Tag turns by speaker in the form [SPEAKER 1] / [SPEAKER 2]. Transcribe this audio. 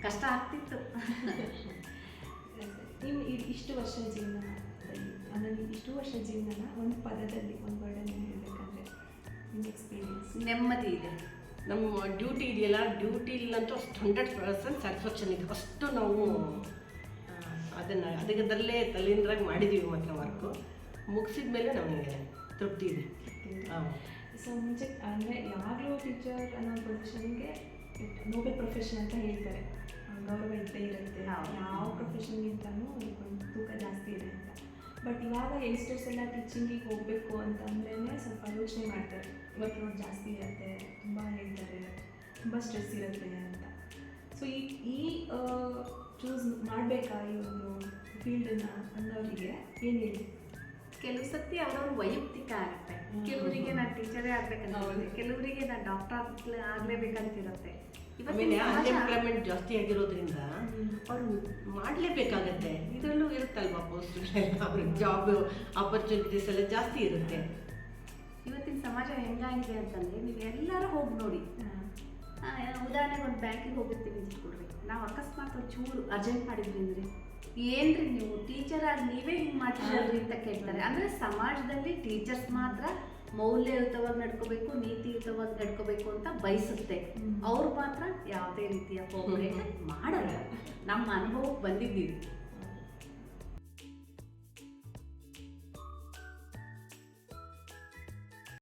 [SPEAKER 1] ಕಷ್ಟ ಆಗ್ತಿತ್ತು.
[SPEAKER 2] ನೀವು ಇಷ್ಟು ವರ್ಷ ಜೀವನ ಅಂದರೆ ಇಷ್ಟು ವರ್ಷ ಜೀವನನ ಒಂದು ಪದದಲ್ಲಿ ಒಂದು ವರ್ಡಲ್ಲಿ ಹೇಳಬೇಕಂದ್ರೆ ನಿಮ್ಮ ಎಕ್ಸ್ಪೀರಿಯನ್ಸ್?
[SPEAKER 1] ನೆಮ್ಮದಿ ಇದೆ.
[SPEAKER 3] ನಮ್ಮ ಡ್ಯೂಟಿ ಇದೆಯಲ್ಲ, ಡ್ಯೂಟಿಲಂತೂ ಅಷ್ಟು 100% ಸ್ಯಾಟಿಸ್ಫ್ಯಾಕ್ಷನ್ ಇದೆ. ಅಷ್ಟು ನಾವು ಅದರಲ್ಲೇ ತಲೆಯಿಂದ್ರಾಗಿ ಮಾಡಿದ್ದೀವಿ ಮಾತ್ರ ವರ್ಕು. ಮುಗಿಸಿದ ಮೇಲೆ ನಮಗೆ ತೃಪ್ತಿ ಇದೆ.
[SPEAKER 2] ಸೊ ಮುಂಚೆ ಅಂದರೆ ಯಾವಾಗಲೂ ಟೀಚರ್ ಅನ್ನೋ ಪ್ರೊಫೆಷನ್ಗೆ ನೋಬೆಲ್ ಪ್ರೊಫೆಷನ್ ಅಂತ ಹೇಳ್ತಾರೆ, ಗೌರವ ಇದ್ದೇ ಇರುತ್ತೆ. ಯಾವ ಪ್ರೊಫೆಷನ್ಗಿಂತಲೂ ಒಂದು ತೂಕ ಜಾಸ್ತಿ ಇದೆ ಅಂತ. ಬಟ್ ಇವಾಗ ಯಂಗ್ಸ್ಟರ್ಸ್ ಎಲ್ಲ ಟೀಚಿಂಗಿಗೆ ಹೋಗಬೇಕು ಅಂತಂದ್ರೇ ಸ್ವಲ್ಪ ಯೋಚನೆ ಮಾಡ್ತಾರೆ. ವರ್ಕ್ ಲೋಡ್ ಜಾಸ್ತಿ ಇರುತ್ತೆ, ತುಂಬ ಹೇಳ್ತಾರೆ, ತುಂಬ ಸ್ಟ್ರೆಸ್ ಇರುತ್ತೆ ಅಂತ. ಸೊ ಈ ಚೂಸ್ ಮಾಡಬೇಕಾ ಈ ಒಂದು ಫೀಲ್ಡನ್ನು ಅನ್ನೋರಿಗೆ ಏನು ಹೇಳಿ?
[SPEAKER 1] ಕೆಲವು ಸತಿ ಅವ್ರವ್ರ ವೈಯಕ್ತಿಕ ಆಗುತ್ತೆ. ಕೆಲವರಿಗೆ ನಾನು ಟೀಚರೇ ಆಗ್ಬೇಕಂತ, ಕೆಲವರಿಗೆ ನಾನು ಡಾಕ್ಟರ್ ಆಗಲೇಬೇಕಂತಿರುತ್ತೆ.
[SPEAKER 3] ಆಮೇಲೆ ಅನ್ಎಂಪ್ಲಾಯ್ಮೆಂಟ್ ಜಾಸ್ತಿ ಆಗಿರೋದ್ರಿಂದ ಅವ್ರು ಮಾಡಲೇಬೇಕಾಗತ್ತೆ. ಇದರಲ್ಲೂ ಇರುತ್ತಲ್ವಾ ಪೋಸ್ಟ್ಗಳೆಲ್ಲ, ಅವ್ರಿಗೆ ಜಾಬ್ ಆಪರ್ಚುನಿಟೀಸ್ ಎಲ್ಲ ಜಾಸ್ತಿ ಇರುತ್ತೆ.
[SPEAKER 1] ಇವತ್ತಿನ ಸಮಾಜ ಹೆಂಗಾಗಿದೆ ಅಂತಂದರೆ, ನೀವು ಎಲ್ಲರೂ ಹೋಗಿ ನೋಡಿ. ಉದಾಹರಣೆಗೆ ಒಂದು ಬ್ಯಾಂಕಿಗೆ ಹೋಗಿರ್ತೀವಿ ಕೊಡ್ರಿ, ನಾವು ಅಕಸ್ಮಾತ್ ಚೂರು ಅರ್ಜೆಂಟ್ ಮಾಡಿದ್ವಿ ಅಂದರೆ ಏನ್ರಿ ನೀವು ಟೀಚರ್ ಆಗಿ ನೀವೇ ಹಿಂಗೆ ಮಾಡ್ತಿದ್ರಿ ಅಂತ ಕೇಳ್ತಾರೆ. ಅಂದರೆ ಸಮಾಜದಲ್ಲಿ ಟೀಚರ್ಸ್ ಮಾತ್ರ ಮೌಲ್ಯಯುತವಾಗಿ ನಡ್ಕೋಬೇಕು, ನೀತಿಯುತವಾಗಿ ನಡ್ಕೋಬೇಕು ಅಂತ ಬಯಸುತ್ತೆ. ಅವ್ರು ಮಾತ್ರ ಯಾವುದೇ ರೀತಿಯ ಕೋಪರೇಟ್ ಮಾಡಲ್ಲ. ನಮ್ಮ ಅನುಭವಕ್ಕೆ ಬಂದಿದ್ದೀವಿ.